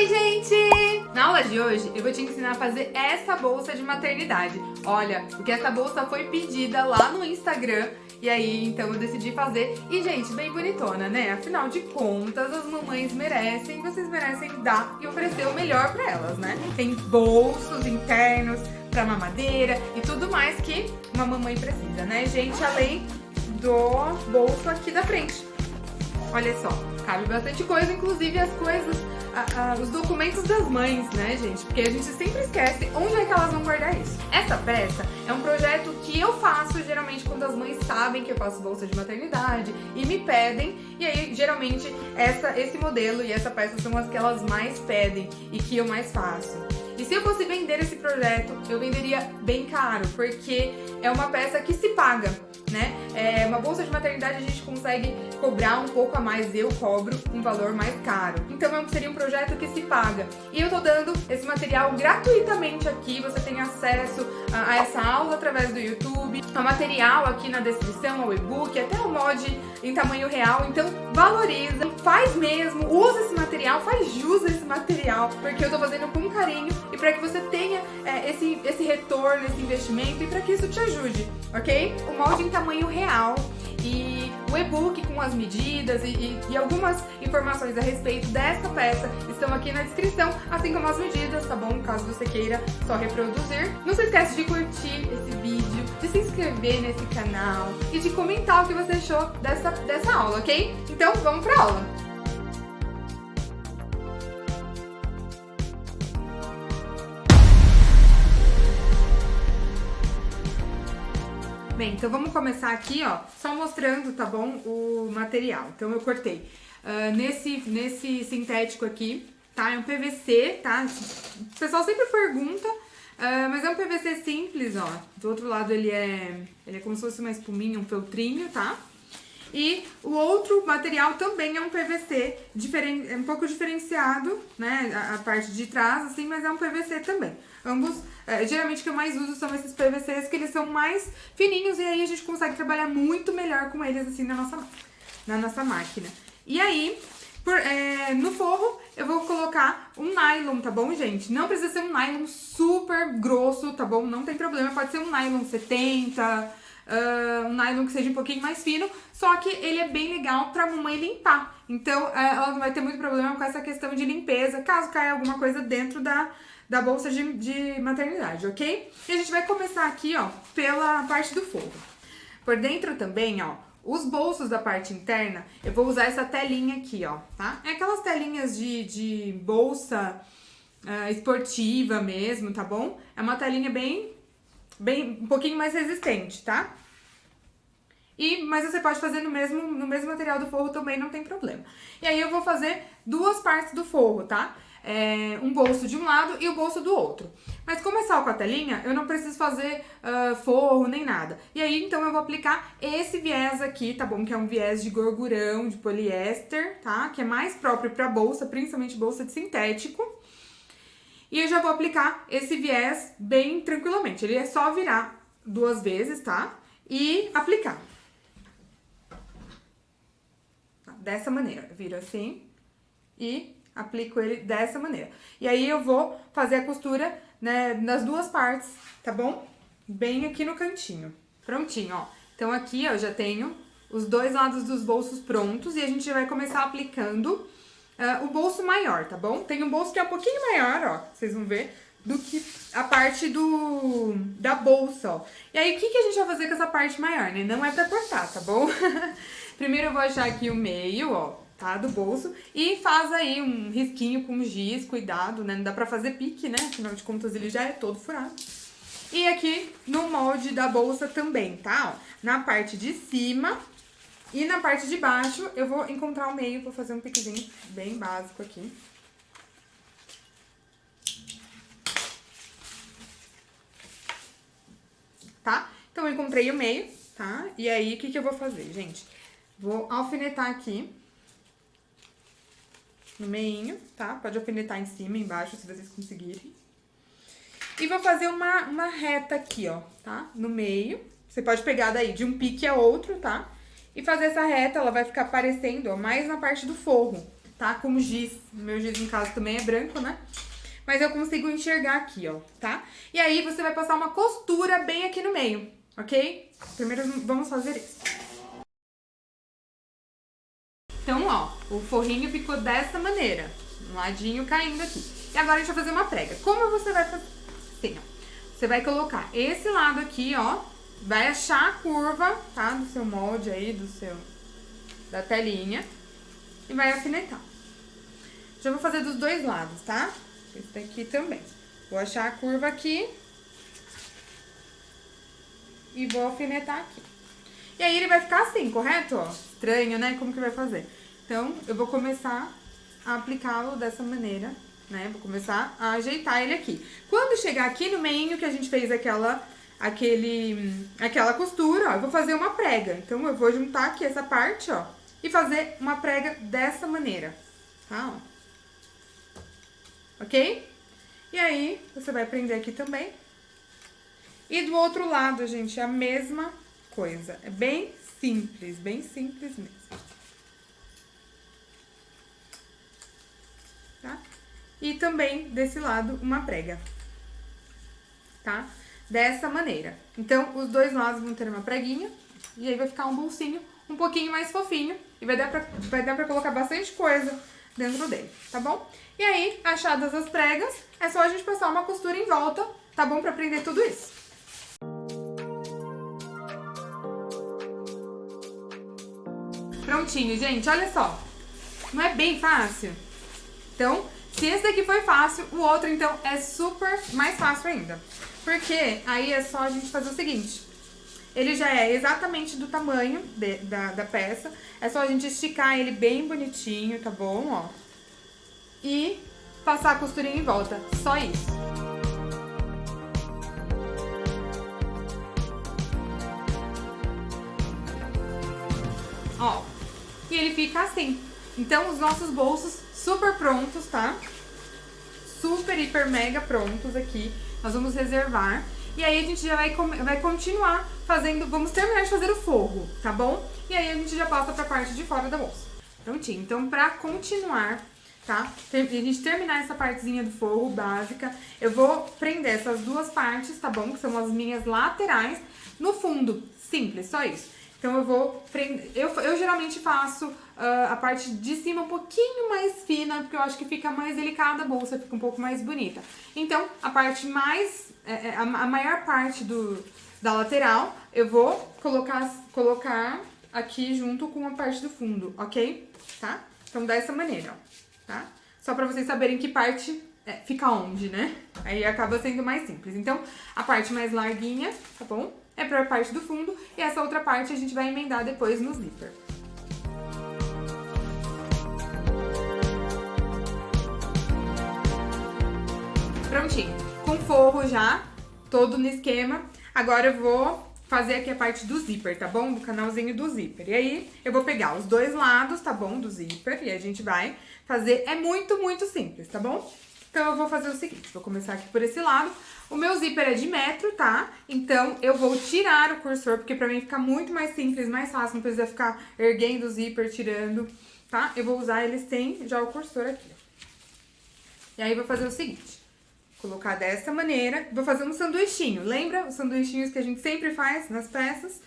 Oi, gente! Na aula de hoje eu vou te ensinar a fazer essa bolsa de maternidade. Olha, porque essa bolsa foi pedida lá no Instagram e aí então eu decidi fazer. E, gente, bem bonitona, né? Afinal de contas, as mamães merecem, vocês merecem dar e oferecer o melhor pra elas, né? Tem bolsos internos pra mamadeira e tudo mais que uma mamãe precisa, né, gente? Além do bolso aqui da frente. Olha só, cabe bastante coisa, inclusive as coisas, os documentos das mães, né, gente? Porque a gente sempre esquece onde é que elas vão guardar isso. Essa peça é um projeto que eu faço geralmente quando as mães sabem que eu faço bolsa de maternidade e me pedem. E aí, geralmente, esse modelo e essa peça são as que elas mais pedem e que eu mais faço. E se eu fosse vender esse projeto, eu venderia bem caro, porque é uma peça que se paga, né? Uma bolsa de maternidade a gente consegue cobrar um pouco a mais, eu cobro um valor mais caro. Então seria um projeto que se paga. E eu tô dando esse material gratuitamente aqui, você tem acesso a essa aula através do YouTube, ao material aqui na descrição, ao e-book, até o mod em tamanho real. Então valoriza, faz mesmo, usa esse material, faz jus a esse material, porque eu tô fazendo com carinho e para que você tenha esse retorno, esse investimento e para que isso te ajude, ok? O molde em tamanho real e o e-book com as medidas e algumas informações a respeito dessa peça estão aqui na descrição, assim como as medidas, tá bom? Caso você queira só reproduzir. Não se esquece de curtir esse vídeo, de se inscrever nesse canal e de comentar o que você achou dessa aula, ok? Então vamos pra aula! Bem, então vamos começar aqui, ó, só mostrando, tá bom, o material. Então eu cortei nesse sintético aqui, tá? É um PVC, tá? O pessoal sempre pergunta, mas é um PVC simples, ó. Do outro lado ele é como se fosse uma espuminha, um feltrinho, tá? E o outro material também é um PVC, um pouco diferenciado, né? A parte de trás, assim, mas é um PVC também. Ambos, geralmente o que eu mais uso são esses PVCs, que eles são mais fininhos e aí a gente consegue trabalhar muito melhor com eles, assim, na nossa máquina. E aí, no forro, eu vou colocar um nylon, tá bom, gente? Não precisa ser um nylon super grosso, tá bom? Não tem problema, pode ser um nylon 70... um nylon que seja um pouquinho mais fino, só que ele é bem legal pra mamãe limpar. Então, ela não vai ter muito problema com essa questão de limpeza, caso caia alguma coisa dentro da bolsa de maternidade, ok? E a gente vai começar aqui, ó, pela parte do forro. Por dentro também, ó, os bolsos da parte interna, eu vou usar essa telinha aqui, ó, tá? É aquelas telinhas de bolsa esportiva mesmo, tá bom? É uma telinha bem um pouquinho mais resistente, tá? Mas você pode fazer no mesmo material do forro também, não tem problema. E aí eu vou fazer duas partes do forro, tá? Um bolso de um lado e o bolso do outro. Mas como é só com a telinha, eu não preciso fazer forro nem nada. E aí, então, eu vou aplicar esse viés aqui, tá bom? Que é um viés de gorgurão, de poliéster, tá? Que é mais próprio pra bolsa, principalmente bolsa de sintético. E eu já vou aplicar esse viés bem tranquilamente. Ele é só virar duas vezes, tá? E aplicar. Dessa maneira. Eu viro assim e aplico ele dessa maneira. E aí eu vou fazer a costura, né, nas duas partes, tá bom? Bem aqui no cantinho. Prontinho, ó. Então aqui, ó, já tenho os dois lados dos bolsos prontos e a gente vai começar aplicando o bolso maior, tá bom? Tem um bolso que é um pouquinho maior, ó, vocês vão ver, do que a parte da bolsa, ó. E aí, o que a gente vai fazer com essa parte maior, né? Não é pra cortar, tá bom? Primeiro eu vou achar aqui o meio, ó, tá? Do bolso. E faz aí um risquinho com giz, cuidado, né? Não dá pra fazer pique, né? Afinal de contas, ele já é todo furado. E aqui no molde da bolsa também, tá? Ó, na parte de cima... E na parte de baixo, eu vou encontrar o meio, vou fazer um piquezinho bem básico aqui. Tá? Então, eu encontrei o meio, tá? E aí, o que eu vou fazer, gente? Vou alfinetar aqui no meinho, tá? Pode alfinetar em cima e embaixo, se vocês conseguirem. E vou fazer uma reta aqui, ó, tá? No meio. Você pode pegar daí de um pique a outro, tá? E fazer essa reta, ela vai ficar aparecendo, ó, mais na parte do forro, tá? Com giz. Meu giz, no caso, também é branco, né? Mas eu consigo enxergar aqui, ó, tá? E aí, você vai passar uma costura bem aqui no meio, ok? Primeiro, vamos fazer isso. Então, ó, o forrinho ficou dessa maneira. Um ladinho caindo aqui. E agora a gente vai fazer uma prega. Como você vai fazer? Assim, ó. Você vai colocar esse lado aqui, ó. Vai achar a curva, tá? Do seu molde aí, da telinha. E vai alfinetar. Já vou fazer dos dois lados, tá? Esse daqui também. Vou achar a curva aqui. E vou alfinetar aqui. E aí ele vai ficar assim, correto? Ó, estranho, né? Como que vai fazer? Então, eu vou começar a aplicá-lo dessa maneira, né? Vou começar a ajeitar ele aqui. Quando chegar aqui no meio que a gente fez aquela costura, ó, eu vou fazer uma prega. Então, eu vou juntar aqui essa parte, ó, e fazer uma prega dessa maneira, tá? Ó. Ok? E aí, você vai prender aqui também. E do outro lado, gente, a mesma coisa. É bem simples mesmo. Tá? E também desse lado uma prega. Tá? Dessa maneira. Então, os dois lados vão ter uma preguinha. E aí vai ficar um bolsinho um pouquinho mais fofinho. E vai dar pra colocar bastante coisa dentro dele, tá bom? E aí, achadas as pregas, é só a gente passar uma costura em volta, tá bom? Pra prender tudo isso. Prontinho, gente, olha só. Não é bem fácil? Então, se esse daqui foi fácil, o outro, então, é super mais fácil ainda. Porque aí é só a gente fazer o seguinte. Ele já é exatamente do tamanho da peça. É só a gente esticar ele bem bonitinho, tá bom? Ó. E passar a costurinha em volta. Só isso. Ó. E ele fica assim. Então, os nossos bolsos super prontos, tá? Super, hiper, mega prontos aqui. Nós vamos reservar. E aí, a gente já vai continuar fazendo... Vamos terminar de fazer o forro, tá bom? E aí, a gente já passa pra parte de fora da bolsa. Prontinho. Então, pra continuar, tá? A gente terminar essa partezinha do forro básica, eu vou prender essas duas partes, tá bom? Que são as minhas laterais, no fundo. Simples, só isso. Então, eu vou prender... Eu geralmente faço a parte de cima um pouquinho mais fina, porque eu acho que fica mais delicada a bolsa, fica um pouco mais bonita. Então, a parte mais... a maior parte da lateral, eu vou colocar aqui junto com a parte do fundo, ok? Tá? Então, dessa maneira, ó, tá? Só pra vocês saberem que parte fica onde, né? Aí acaba sendo mais simples. Então, a parte mais larguinha, tá bom? É pra parte do fundo, e essa outra parte a gente vai emendar depois no zíper. Prontinho. Com forro já, todo no esquema. Agora eu vou fazer aqui a parte do zíper, tá bom? Do canalzinho do zíper. E aí, eu vou pegar os dois lados, tá bom? Do zíper, e a gente vai fazer... É muito, muito simples, tá bom? Então, eu vou fazer o seguinte, vou começar aqui por esse lado. O meu zíper é de metro, tá? Então, eu vou tirar o cursor, porque pra mim fica muito mais simples, mais fácil. Não precisa ficar erguendo o zíper, tirando, tá? Eu vou usar ele sem já o cursor aqui. E aí, vou fazer o seguinte. Colocar dessa maneira. Vou fazer um sanduichinho. Lembra os sanduichinhos que a gente sempre faz nas peças?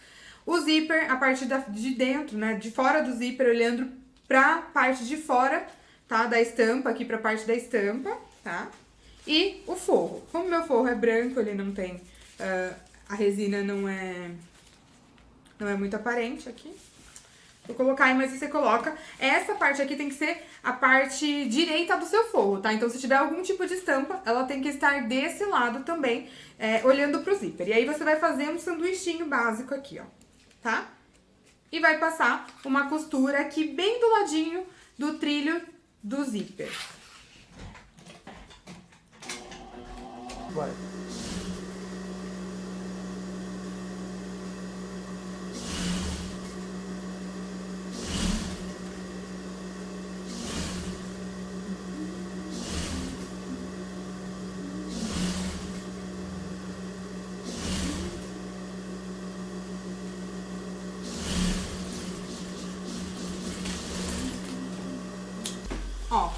O zíper, a parte de dentro, né? De fora do zíper, olhando pra parte de fora, tá? Da estampa, aqui pra parte da estampa, tá? E o forro. Como meu forro é branco, ele não tem... a resina não é muito aparente aqui. Vou colocar aí, mas você coloca... Essa parte aqui tem que ser a parte direita do seu forro, tá? Então, se tiver algum tipo de estampa, ela tem que estar desse lado também, olhando pro zíper. E aí, você vai fazer um sanduichinho básico aqui, ó, tá? E vai passar uma costura aqui bem do ladinho do trilho do zíper. Vai.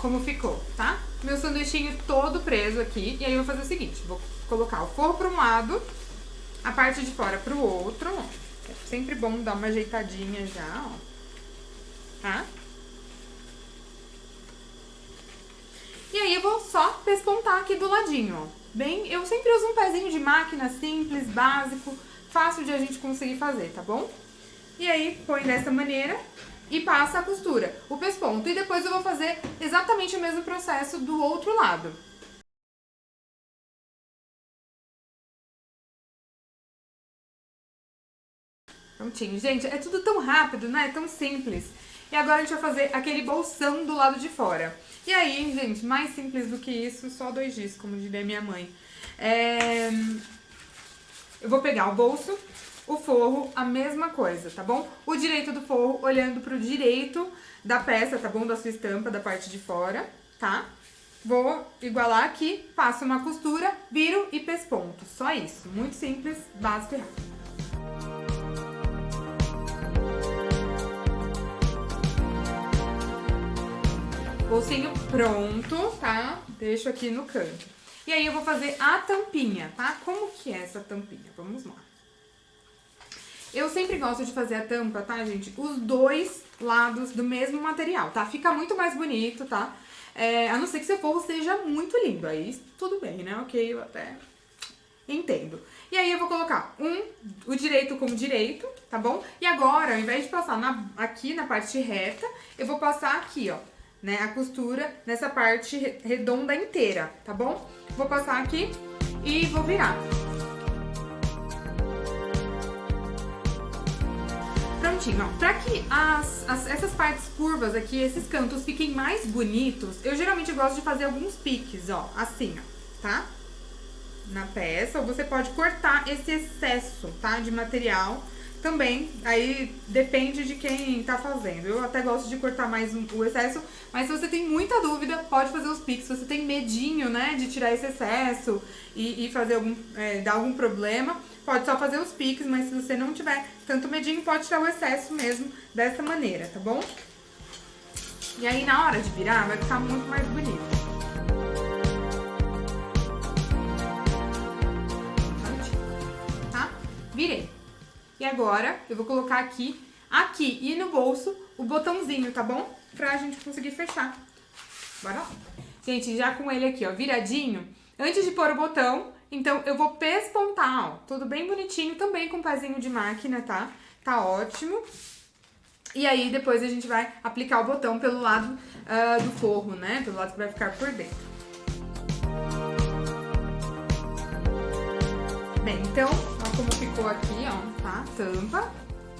como ficou, tá? Meu sanduichinho todo preso aqui. E aí eu vou fazer o seguinte, vou colocar o forro para um lado, a parte de fora pro outro, ó. É sempre bom dar uma ajeitadinha já, ó. Tá? E aí eu vou só pespontar aqui do ladinho, ó. Bem, eu sempre uso um pezinho de máquina simples, básico, fácil de a gente conseguir fazer, tá bom? E aí põe dessa maneira e passa a costura, o pesponto. E depois eu vou fazer exatamente o mesmo processo do outro lado. Prontinho, gente, é tudo tão rápido, né? É tão simples. E agora a gente vai fazer aquele bolsão do lado de fora. E aí, gente, mais simples do que isso, só 2 dias, como diria minha mãe. Eu vou pegar o bolso, o forro, a mesma coisa, tá bom? O direito do forro olhando pro direito da peça, tá bom? Da sua estampa, da parte de fora, tá? Vou igualar aqui, passo uma costura, viro e pesponto. Só isso, muito simples, básico e rápido. Bolsinho pronto, tá? Deixo aqui no canto. E aí eu vou fazer a tampinha, tá? Como que é essa tampinha? Vamos lá. Eu sempre gosto de fazer a tampa, tá, gente? Os 2 lados do mesmo material, tá? Fica muito mais bonito, tá? A não ser que seu forro seja muito lindo, aí tudo bem, né? Ok, eu até entendo. E aí eu vou colocar o direito como direito, tá bom? E agora, ao invés de passar aqui na parte reta, eu vou passar aqui, ó, né, a costura nessa parte redonda inteira, tá bom? Vou passar aqui e vou virar. Prontinho, ó. Pra que essas partes curvas aqui, esses cantos fiquem mais bonitos, eu geralmente gosto de fazer alguns piques, ó, assim, ó, tá? Na peça, ou você pode cortar esse excesso, tá, de material também, aí depende de quem tá fazendo. Eu até gosto de cortar mais o excesso, mas se você tem muita dúvida, pode fazer os piques. Se você tem medinho, né, de tirar esse excesso e fazer dar algum problema, pode só fazer os piques, mas se você não tiver tanto medinho, pode tirar o excesso mesmo dessa maneira, tá bom? E aí na hora de virar, vai ficar muito mais bonito. Virei. E agora, eu vou colocar aqui e no bolso, o botãozinho, tá bom? Pra gente conseguir fechar. Bora lá. Gente, já com ele aqui, ó, viradinho, antes de pôr o botão, então eu vou pespontar, ó, tudo bem bonitinho, também com pezinho de máquina, tá? Tá ótimo. E aí, depois a gente vai aplicar o botão pelo lado do forro, né? Pelo lado que vai ficar por dentro. Bem, então, ó como ficou aqui, ó, tá? Tampa,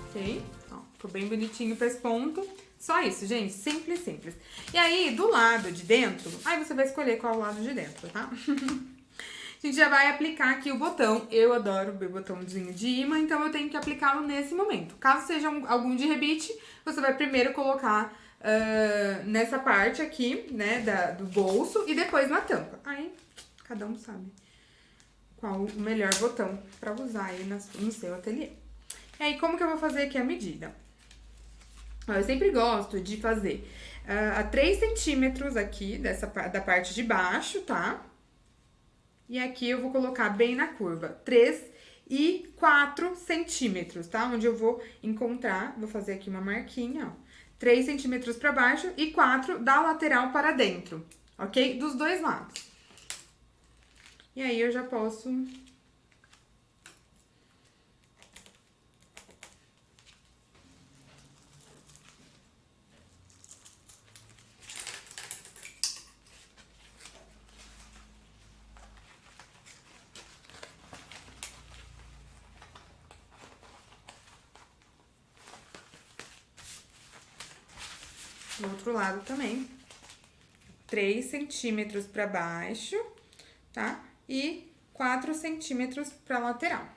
ok? Ó, ficou bem bonitinho o pesponto. Só isso, gente, simples, simples. E aí, do lado de dentro, aí você vai escolher qual é o lado de dentro, tá? A gente já vai aplicar aqui o botão. Eu adoro o botãozinho de imã, então eu tenho que aplicá-lo nesse momento. Caso seja algum de rebite, você vai primeiro colocar nessa parte aqui, né, do bolso e depois na tampa. Aí, cada um sabe qual o melhor botão pra usar aí no seu ateliê. E aí, como que eu vou fazer aqui a medida? Ó, eu sempre gosto de fazer a 3 centímetros aqui da parte de baixo, tá? E aqui eu vou colocar bem na curva, 3 e 4 centímetros, tá? Onde eu vou encontrar, vou fazer aqui uma marquinha, ó. 3 centímetros pra baixo e 4 da lateral para dentro, ok? Dos 2 lados. E aí, eu já posso... do outro lado também. 3 centímetros pra baixo, tá? E 4 centímetros pra lateral.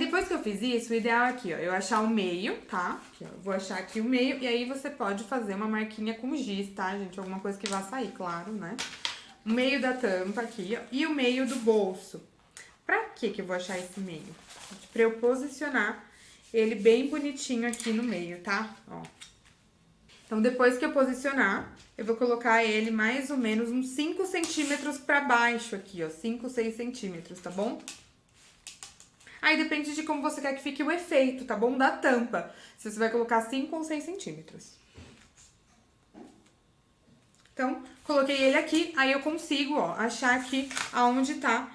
depois que eu fiz isso, o ideal é aqui, ó, eu achar o meio, tá? Aqui, ó, eu vou achar aqui o meio, e aí você pode fazer uma marquinha com giz, tá, gente? Alguma coisa que vá sair, claro, né? O meio da tampa aqui, ó, e o meio do bolso. Pra que eu vou achar esse meio? Pra eu posicionar ele bem bonitinho aqui no meio, tá? Ó. Então, depois que eu posicionar, eu vou colocar ele mais ou menos uns 5 centímetros pra baixo aqui, ó. 5, 6 centímetros, tá bom? Aí depende de como você quer que fique o efeito, tá bom? Da tampa. Se você vai colocar 5 ou 6 centímetros. Então, coloquei ele aqui, aí eu consigo, ó, achar aqui aonde tá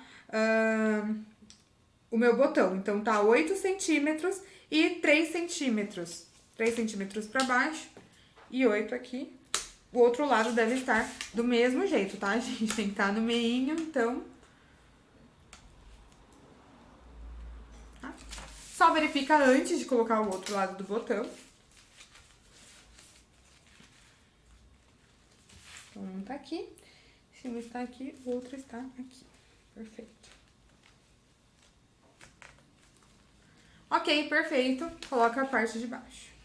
o meu botão. Então, tá 8 centímetros e 3 centímetros. 3 centímetros pra baixo e 8 aqui. O outro lado deve estar do mesmo jeito, tá, gente? Tem que estar no meinho, então... Tá? Só verifica antes de colocar o outro lado do botão. Então, um tá aqui, se um está aqui, o outro está aqui. Perfeito. Ok, perfeito. Coloca a parte de baixo.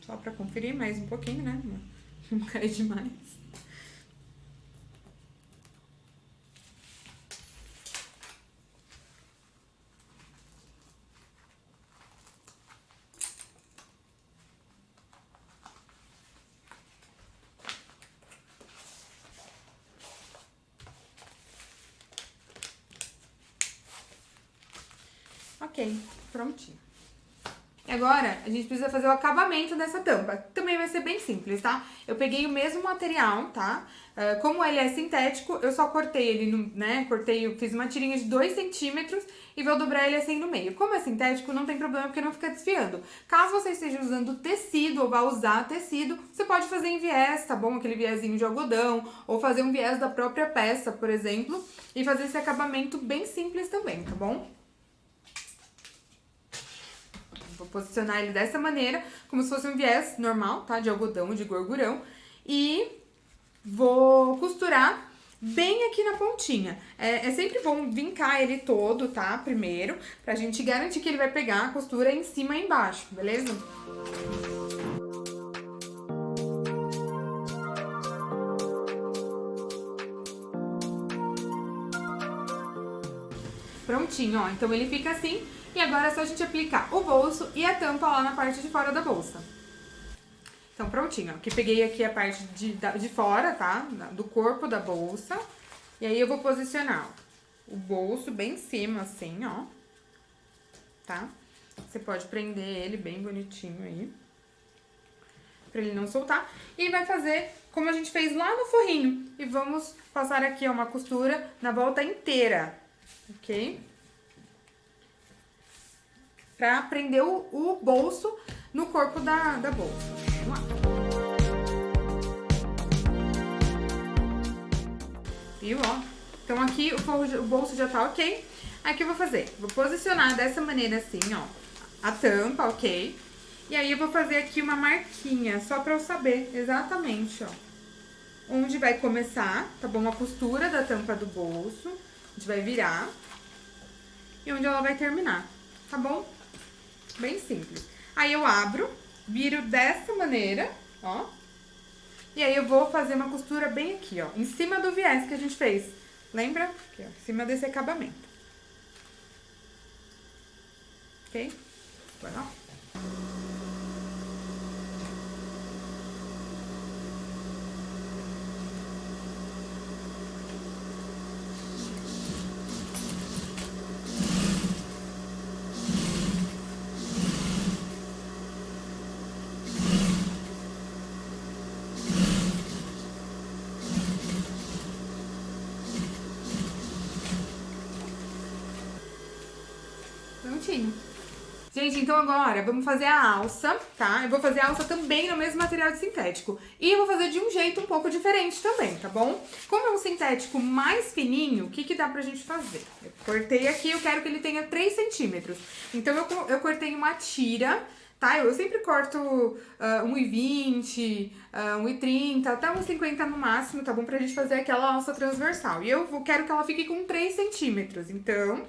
Só pra conferir mais um pouquinho, né? Não cai demais. Ok, prontinho. E agora, a gente precisa fazer o acabamento dessa tampa. Também vai ser bem simples, tá? Eu peguei o mesmo material, tá? Como ele é sintético, eu só cortei ele, eu fiz uma tirinha de 2 centímetros e vou dobrar ele assim no meio. Como é sintético, não tem problema porque não fica desfiando. Caso você esteja usando tecido ou vá usar tecido, você pode fazer em viés, tá bom? Aquele viésinho de algodão, ou fazer um viés da própria peça, por exemplo, e fazer esse acabamento bem simples também, tá bom? Vou posicionar ele dessa maneira, como se fosse um viés normal, tá? De algodão, de gorgurão. E vou costurar bem aqui na pontinha. É sempre bom vincar ele todo, tá? Primeiro, pra gente garantir que ele vai pegar a costura em cima e embaixo, beleza? Prontinho, ó. Então ele fica assim. E agora é só a gente aplicar o bolso e a tampa lá na parte de fora da bolsa. Então, prontinho, ó. Que peguei aqui a parte de fora, tá? Do corpo da bolsa. E aí eu vou posicionar, ó, o bolso bem em cima, assim, ó. Tá? Você pode prender ele bem bonitinho aí. Pra ele não soltar. E vai fazer como a gente fez lá no forrinho. E vamos passar aqui, ó, uma costura na volta inteira. Ok? Pra prender o bolso no corpo da bolsa. Vamos lá. Viu, ó? Então, aqui o bolso já tá ok. Aqui eu vou fazer, vou posicionar dessa maneira assim, ó, a tampa, ok? E aí eu vou fazer aqui uma marquinha, só pra eu saber exatamente, ó, onde vai começar, tá bom? A costura da tampa do bolso, a gente vai virar, e onde ela vai terminar, tá bom? Bem simples. Aí eu abro, viro dessa maneira, ó. E aí eu vou fazer uma costura bem aqui, ó, em cima do viés que a gente fez. Lembra? Aqui, ó, em cima desse acabamento. Ok? Vai lá. Prontinho. Gente, então agora vamos fazer a alça, tá? Eu vou fazer a alça também no mesmo material de sintético. E eu vou fazer de um jeito um pouco diferente também, tá bom? Como é um sintético mais fininho, o que dá pra gente fazer? Eu cortei aqui, eu quero que ele tenha 3 centímetros. Então eu cortei uma tira, tá? Eu sempre corto 1,20, 1,30, até 1,50 no máximo, tá bom? Pra gente fazer aquela alça transversal. E eu quero que ela fique com 3 centímetros. Então,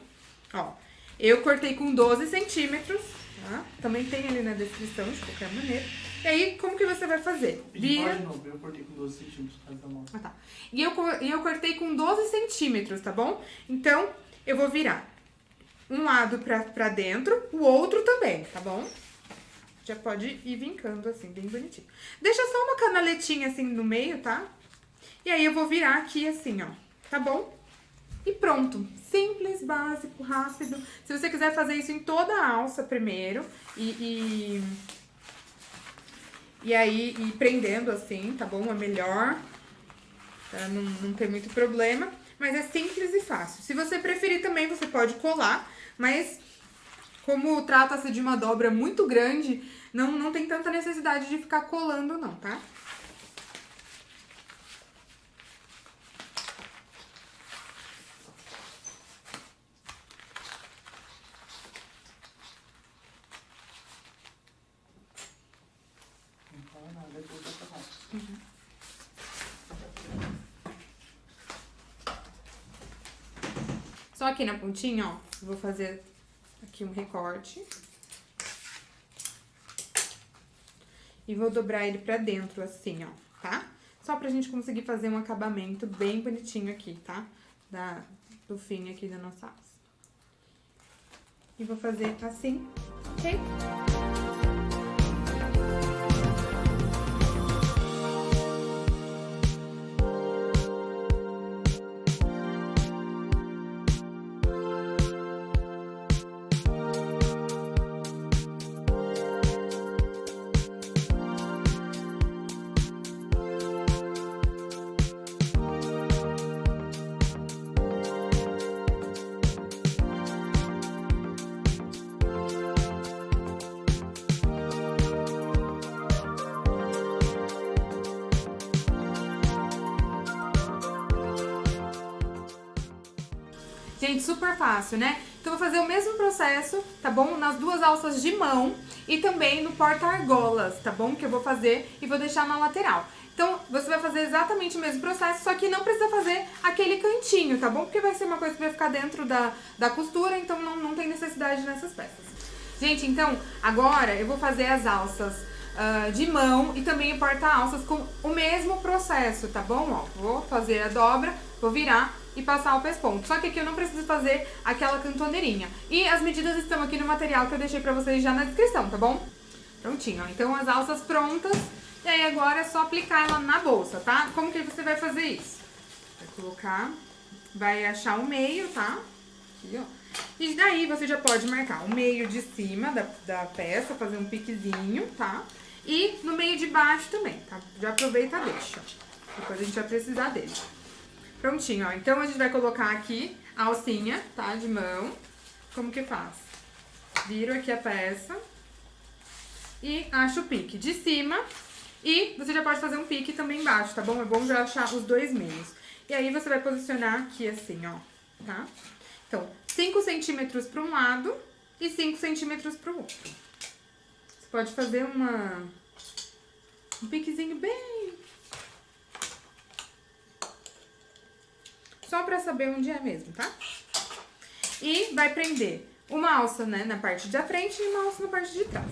ó... Eu cortei com 12 centímetros, tá? Também tem ali na descrição, de qualquer maneira. E aí, como que você vai fazer? Vira... Eu cortei com 12 centímetros, por causa da mão. Ah, tá. E eu cortei com 12 centímetros, tá bom? Então, eu vou virar um lado pra dentro, o outro também, tá bom? Já pode ir vincando assim, bem bonitinho. Deixa só uma canaletinha assim no meio, tá? E aí, eu vou virar aqui assim, ó, tá bom? E pronto, simples, básico, rápido. Se você quiser fazer isso em toda a alça primeiro e aí ir prendendo assim, tá bom? É melhor, pra não ter muito problema. Mas é simples e fácil. Se você preferir também, você pode colar, mas como trata-se de uma dobra muito grande, não tem tanta necessidade de ficar colando não, tá? Só aqui na pontinha, ó, eu vou fazer aqui um recorte. E vou dobrar ele pra dentro, assim, ó, tá? Só pra gente conseguir fazer um acabamento bem bonitinho aqui, tá? Do fim aqui da nossa alça. E vou fazer assim, ok? Gente, super fácil, né? Então, eu vou fazer o mesmo processo, tá bom? Nas duas alças de mão e também no porta-argolas, tá bom? Que eu vou fazer e vou deixar na lateral. Então, você vai fazer exatamente o mesmo processo, só que não precisa fazer aquele cantinho, tá bom? Porque vai ser uma coisa que vai ficar dentro da costura, então não tem necessidade nessas peças. Gente, então, agora eu vou fazer as alças de mão e também o porta-alças com o mesmo processo, tá bom? Ó, vou fazer a dobra, vou virar e passar o pesponto. Só que aqui eu não preciso fazer aquela cantoneirinha. E as medidas estão aqui no material que eu deixei pra vocês já na descrição, tá bom? Prontinho, ó. Então as alças prontas. E aí agora é só aplicar ela na bolsa, tá? Como que você vai fazer isso? Vai colocar, vai achar o meio, tá? Aqui, ó. E daí você já pode marcar o meio de cima da peça, fazer um piquezinho, tá? E no meio de baixo também, tá? Já aproveita e deixa. Depois a gente vai precisar dele. Prontinho, ó. Então, a gente vai colocar aqui a alcinha, tá? De mão. Como que faz? Viro aqui a peça e acho o pique de cima. E você já pode fazer um pique também embaixo, tá bom? É bom já achar os dois meios. E aí, você vai posicionar aqui assim, ó, tá? Então, 5 centímetros para um lado e 5 centímetros para o outro. Você pode fazer um piquezinho bem... Só pra saber onde é mesmo, tá? E vai prender uma alça, né, na parte da frente e uma alça na parte de trás.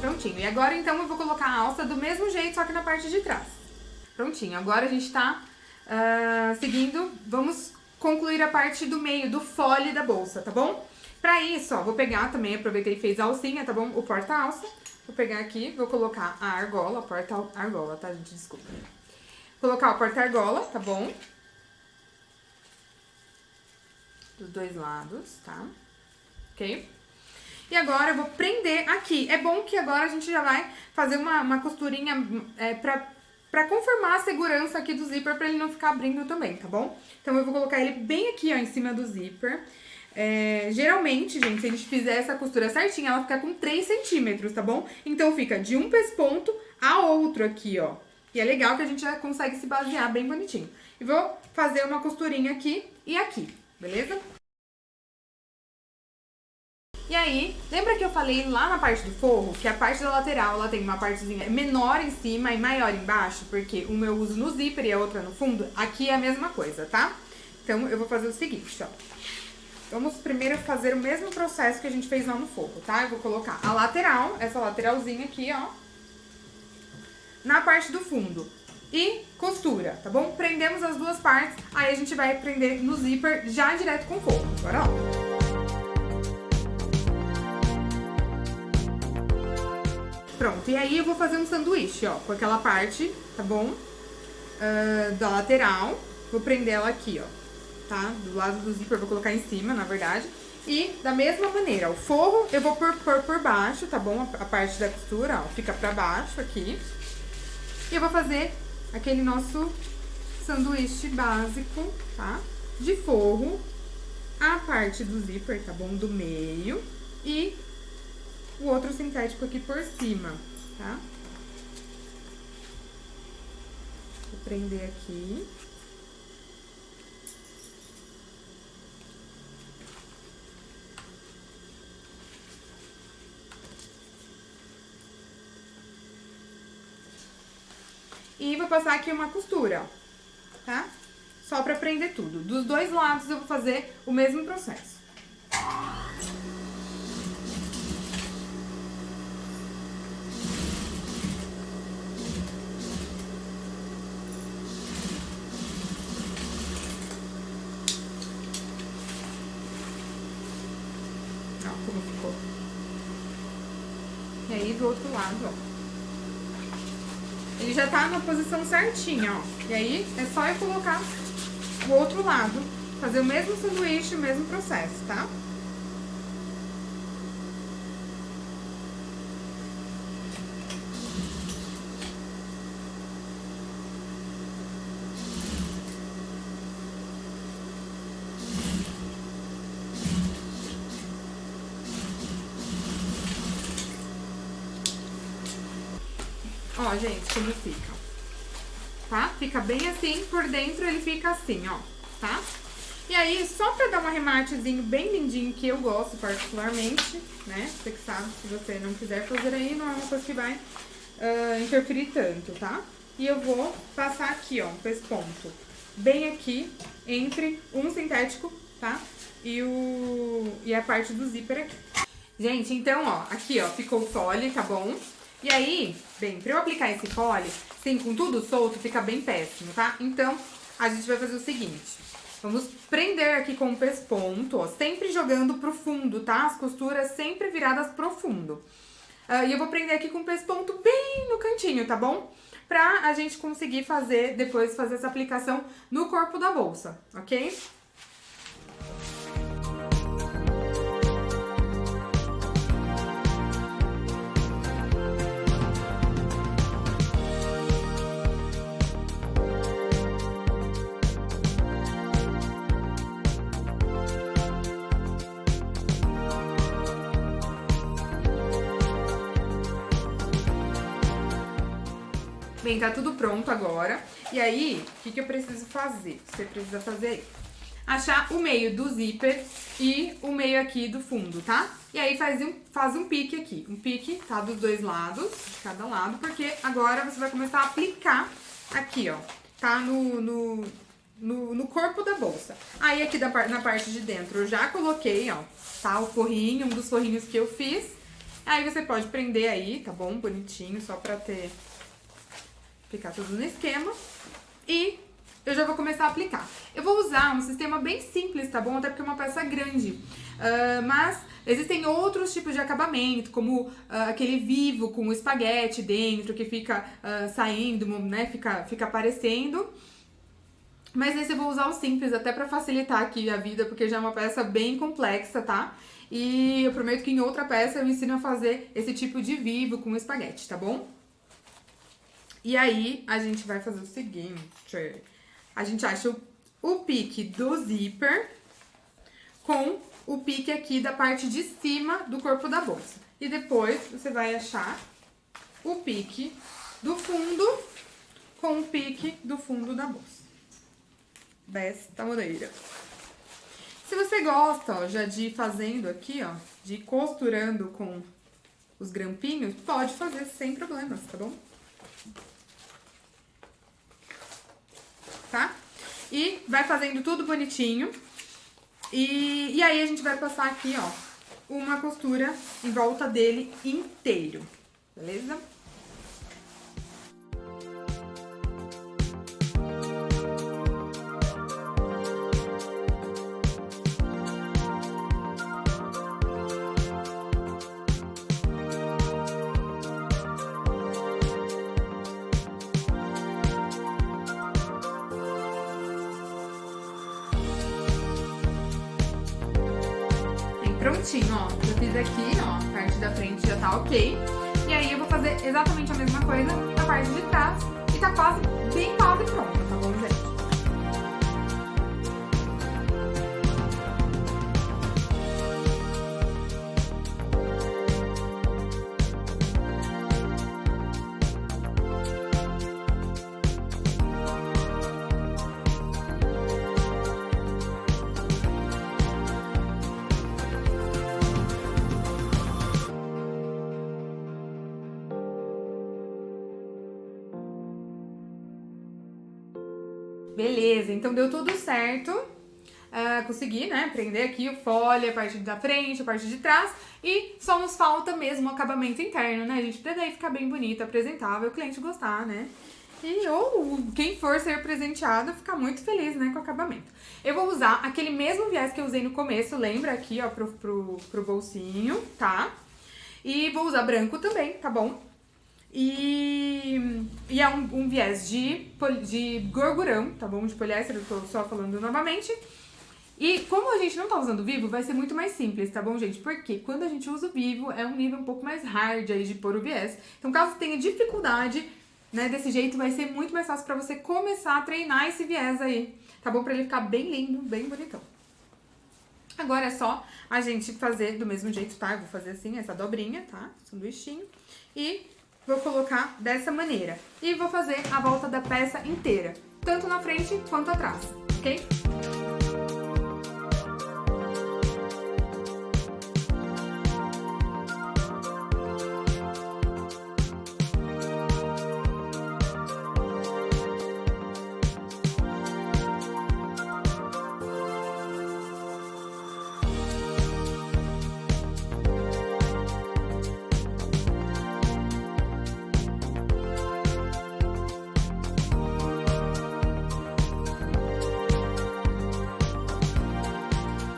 Prontinho. E agora, então, eu vou colocar a alça do mesmo jeito, só que na parte de trás. Prontinho. Agora a gente tá seguindo, vamos concluir a parte do meio, do fole da bolsa, tá bom? Pra isso, ó, vou pegar também, aproveitei e fiz a alcinha, tá bom? O porta-alça. Vou pegar aqui, vou colocar a argola, a porta-argola, tá, gente? Desculpa. Colocar o porta-argola, tá bom? Dos dois lados, tá? Ok? E agora eu vou prender aqui. É bom que agora a gente já vai fazer uma costurinha pra pra confirmar a segurança aqui do zíper, pra ele não ficar abrindo também, tá bom? Então eu vou colocar ele bem aqui, ó, em cima do zíper. Geralmente, gente, se a gente fizer essa costura certinha, ela fica com 3 centímetros, tá bom? Então fica de um pesponto a outro aqui, ó. E é legal que a gente já consegue se basear bem bonitinho. E vou fazer uma costurinha aqui e aqui, beleza? E aí, lembra que eu falei lá na parte do forro, que a parte da lateral, ela tem uma partezinha menor em cima e maior embaixo, porque uma eu uso no zíper e a outra no fundo? Aqui é a mesma coisa, tá? Então, eu vou fazer o seguinte, ó. Vamos primeiro fazer o mesmo processo que a gente fez lá no forro, tá? Eu vou colocar a lateral, essa lateralzinha aqui, ó, na parte do fundo. E costura, tá bom? Prendemos as duas partes, aí a gente vai prender no zíper já direto com o forro. Bora lá. Pronto, e aí eu vou fazer um sanduíche, ó, com aquela parte, tá bom? Da lateral. Vou prender ela aqui, ó, tá? Do lado do zíper, vou colocar em cima, na verdade. E da mesma maneira, o forro eu vou pôr por baixo, tá bom? A parte da costura, ó, fica pra baixo aqui. E eu vou fazer aquele nosso sanduíche básico, tá? De forro, a parte do zíper, tá bom? Do meio e o outro sintético aqui por cima, tá? Vou prender aqui. E vou passar aqui uma costura, ó, tá? Só pra prender tudo. Dos dois lados eu vou fazer o mesmo processo. Ó, como ficou. E aí, do outro lado, ó. Ele já tá na posição certinha, ó. E aí, é só eu colocar o outro lado, fazer o mesmo sanduíche, o mesmo processo, tá? Ó, gente, como fica, tá? Fica bem assim, por dentro ele fica assim, ó, tá? E aí, só pra dar um arrematezinho bem lindinho, que eu gosto particularmente, né? Você que sabe, se você não quiser fazer aí, não é uma coisa que vai interferir tanto, tá? E eu vou passar aqui, ó, um pesponto bem aqui, entre um sintético, tá? E a parte do zíper aqui. Gente, então, ó, aqui, ó, ficou o fole, tá bom? E aí, bem, pra eu aplicar esse fole, assim, com tudo solto, fica bem péssimo, tá? Então, a gente vai fazer o seguinte. Vamos prender aqui com o pesponto, ó, sempre jogando pro fundo, tá? As costuras sempre viradas pro fundo. E eu vou prender aqui com o pesponto bem no cantinho, tá bom? Pra a gente conseguir fazer, depois fazer essa aplicação no corpo da bolsa, ok? Bem, tá tudo pronto agora. E aí, o que eu preciso fazer? Você precisa fazer aí. Achar o meio do zíper e o meio aqui do fundo, tá? E aí faz um pique aqui. Um pique, tá? Dos dois lados, de cada lado, porque agora você vai começar a aplicar aqui, ó. Tá? No corpo da bolsa. Aí aqui na parte de dentro eu já coloquei, ó, tá? O forrinho, um dos forrinhos que eu fiz. Aí você pode prender aí, tá bom? Bonitinho, só pra ficar tudo no esquema. E eu já vou começar a aplicar. Eu vou usar um sistema bem simples, tá bom? Até porque é uma peça grande. Mas existem outros tipos de acabamento, como aquele vivo com o espaguete dentro, que fica saindo, né? Fica aparecendo. Mas esse eu vou usar o simples, até pra facilitar aqui a vida, porque já é uma peça bem complexa, tá? E eu prometo que em outra peça eu ensino a fazer esse tipo de vivo com espaguete, tá bom? E aí, a gente vai fazer o seguinte. A gente acha o pique do zíper com o pique aqui da parte de cima do corpo da bolsa. E depois, você vai achar o pique do fundo com o pique do fundo da bolsa. Desta maneira. Se você gosta, ó, já de ir fazendo aqui, ó, de ir costurando com os grampinhos, pode fazer sem problemas, tá bom? Tá? E vai fazendo tudo bonitinho. E aí a gente vai passar aqui, ó, uma costura em volta dele inteiro, beleza? Prontinho, ó, eu fiz aqui, ó, a parte da frente já tá ok. E aí eu vou fazer exatamente a mesma coisa na parte de trás e tá quase, bem quase pronta, tá bom, gente? Beleza, então deu tudo certo. Consegui, né, prender aqui o fole, a parte da frente, a parte de trás. E só nos falta mesmo o acabamento interno, né, gente? Pra daí ficar bem bonito, apresentável, o cliente gostar, né? Ou quem for ser presenteado ficar muito feliz, né, com o acabamento. Eu vou usar aquele mesmo viés que eu usei no começo, lembra aqui, ó, pro bolsinho, tá? E vou usar branco também, tá bom? E é um viés de gorgurão, tá bom? De poliéster, eu tô só falando novamente. E como a gente não tá usando vivo, vai ser muito mais simples, tá bom, gente? Porque quando a gente usa o vivo, é um nível um pouco mais hard aí de pôr o viés. Então, caso tenha dificuldade, né, desse jeito, vai ser muito mais fácil pra você começar a treinar esse viés aí, tá bom? Pra ele ficar bem lindo, bem bonitão. Agora é só a gente fazer do mesmo jeito, tá? Eu vou fazer assim, essa dobrinha, tá? Sanduichinho. E vou colocar dessa maneira. E vou fazer a volta da peça inteira, tanto na frente quanto atrás, ok?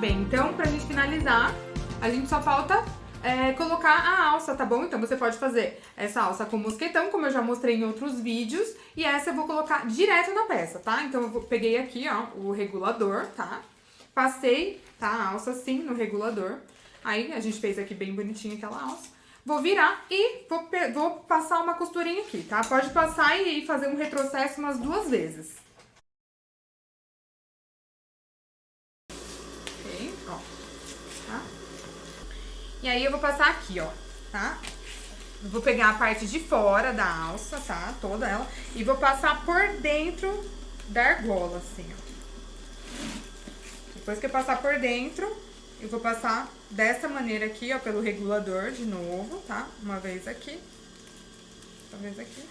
Bem, então, pra gente finalizar, a gente só falta colocar a alça, tá bom? Então, você pode fazer essa alça com mosquetão, como eu já mostrei em outros vídeos, e essa eu vou colocar direto na peça, tá? Então, eu peguei aqui, ó, o regulador, tá? Passei, tá, a alça assim no regulador. Aí, a gente fez aqui bem bonitinho aquela alça. Vou virar e vou passar uma costurinha aqui, tá? Pode passar e fazer um retrocesso umas 2 vezes. E aí eu vou passar aqui, ó, tá? Eu vou pegar a parte de fora da alça, tá? Toda ela. E vou passar por dentro da argola, assim, ó. Depois que eu passar por dentro, eu vou passar dessa maneira aqui, ó, pelo regulador de novo, tá? Uma vez aqui. Outra vez aqui.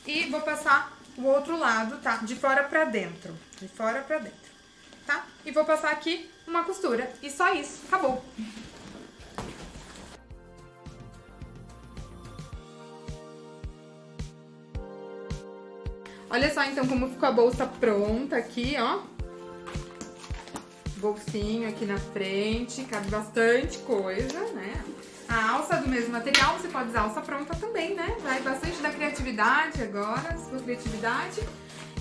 E vou passar o outro lado, tá? De fora pra dentro. De fora pra dentro, tá? E vou passar aqui uma costura. E só isso. Acabou. Olha só, então, como ficou a bolsa pronta aqui, ó. bolsinho aqui na frente, cabe bastante coisa, né? A alça do mesmo material, você pode usar alça pronta também, né? Vai bastante da criatividade agora, sua criatividade.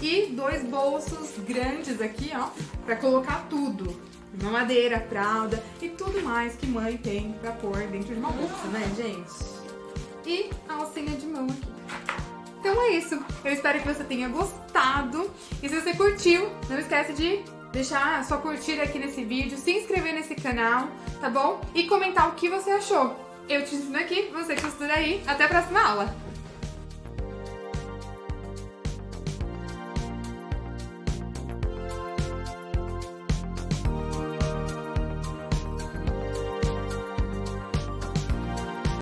E 2 bolsos grandes aqui, ó, pra colocar tudo. Uma madeira, fralda e tudo mais que mãe tem pra pôr dentro de uma bolsa, né, gente? E a alcinha de mão aqui. Então é isso. Eu espero que você tenha gostado. E se você curtiu, não esquece de deixar a sua curtida aqui nesse vídeo, se inscrever nesse canal, tá bom? E comentar o que você achou. Eu te ensino aqui, você que estuda aí. Até a próxima aula!